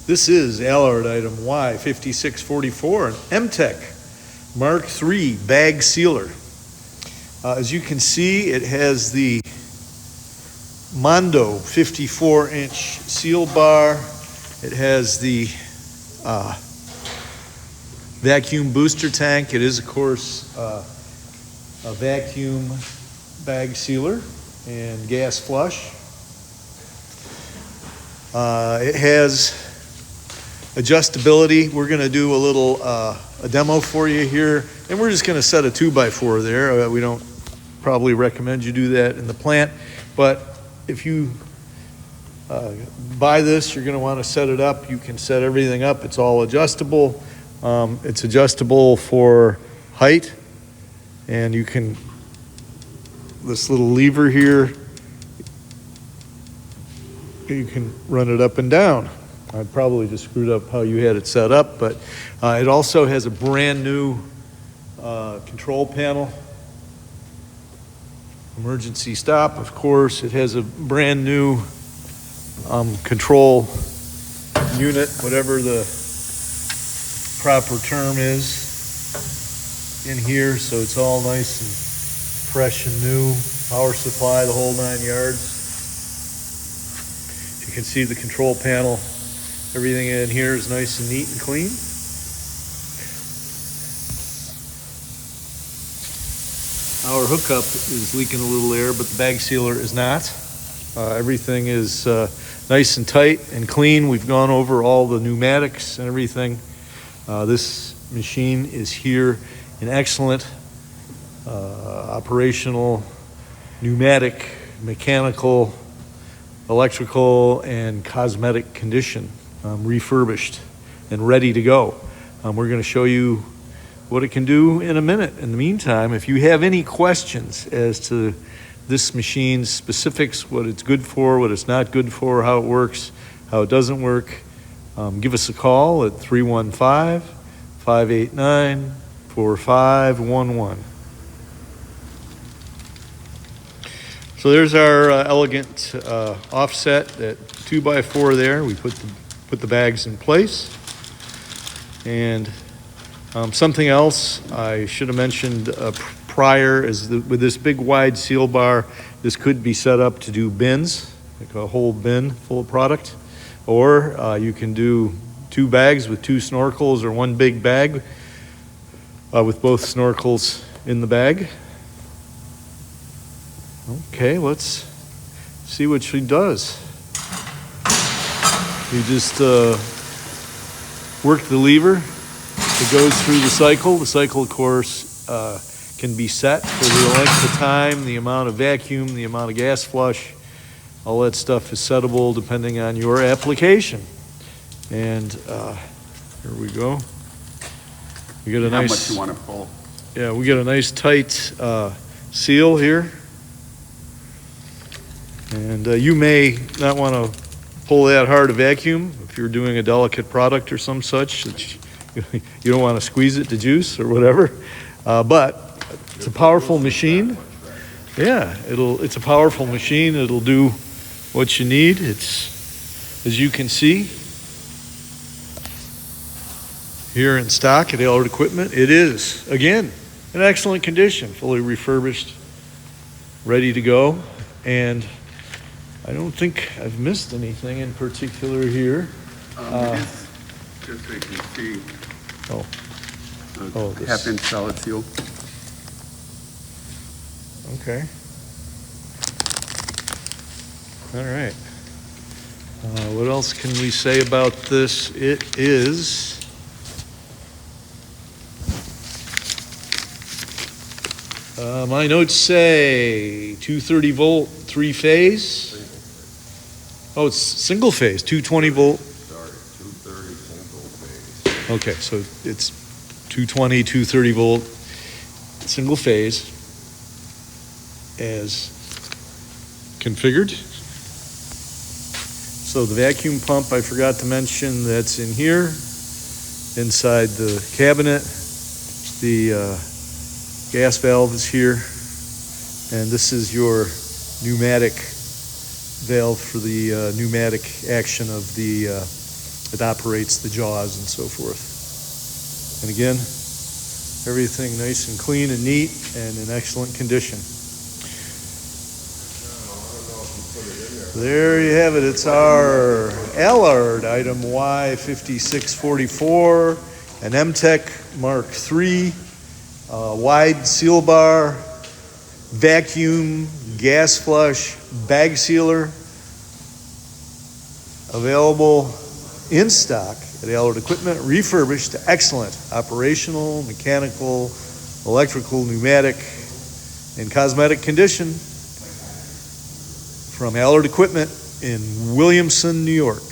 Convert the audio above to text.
This is Alard item Y5644, an M-Tek Mark III bag sealer. As you can see, it has the Mondo 54-inch seal bar. It has the vacuum booster tank. It is, of course, a vacuum bag sealer and gas flush. It has adjustability. We're going to do a little a demo for you here, and we're just going to set a 2x4 there. We don't probably recommend you do that in the plant, but if you buy this, you're going to want to set it up. You can set everything up. It's all adjustable. It's adjustable for height, and you can, this little lever here, you can run it up and down. I probably just screwed up how you had it set up, but it also has a brand new control panel. Emergency stop, of course. It has a brand new control unit, whatever the proper term is, in here. So it's all nice and fresh and new. Power supply, the whole 9 yards. You can see the control panel. Everything in here is nice and neat and clean. Our hookup is leaking a little air, but the bag sealer is not. Everything is nice and tight and clean. We've gone over all the pneumatics and everything. This machine is here in excellent operational, pneumatic, mechanical, electrical, and cosmetic condition. Refurbished and ready to go. We're going to show you what it can do in a minute. In the meantime, if you have any questions as to this machine's specifics, what it's good for, what it's not good for, how it works, how it doesn't work, give us a call at 315-589-4511. So there's our elegant offset, that 2x4 there. We put the bags in place. And something else I should have mentioned prior is that with this big wide seal bar, this could be set up to do bins, like a whole bin full of product. Or you can do 2 bags with 2 snorkels, or 1 big bag with both snorkels in the bag. Okay, let's see what she does. You just work the lever. It goes through the cycle. The cycle, of course, can be set for the length of time, the amount of vacuum, the amount of gas flush. All that stuff is settable depending on your application. And here we go. We get a nice. How much you want to pull? Yeah, we get a nice tight seal here. And you may not want to pull that hard a vacuum if you're doing a delicate product or some such. You don't want to squeeze it to juice or whatever. But it's a powerful machine. Yeah, it's a powerful machine. It'll do what you need. It's, as you can see, here in stock at Alard Equipment. It is, again, in excellent condition, fully refurbished, ready to go. And I don't think I've missed anything in particular here. Just so you can see. This. Half-inch solid seal. Okay. All right. What else can we say about this? It is my notes say 230 volt, 3-phase. Oh, it's single phase, 220 volt. Sorry, 230 single phase. Okay, so it's 220, 230 volt, single phase as configured. So the vacuum pump, I forgot to mention, that's in here, inside the cabinet. The gas valve is here, and this is your pneumatic valve for the pneumatic action of the it operates the jaws and so forth. And again, everything nice and clean and neat and in excellent condition. There you have it. It's our Alard item Y5644, an M-Tek Mark III, wide seal bar, vacuum, gas flush, bag sealer, available in stock at Alard Equipment, refurbished to excellent operational, mechanical, electrical, pneumatic, and cosmetic condition from Alard Equipment in Williamson, New York.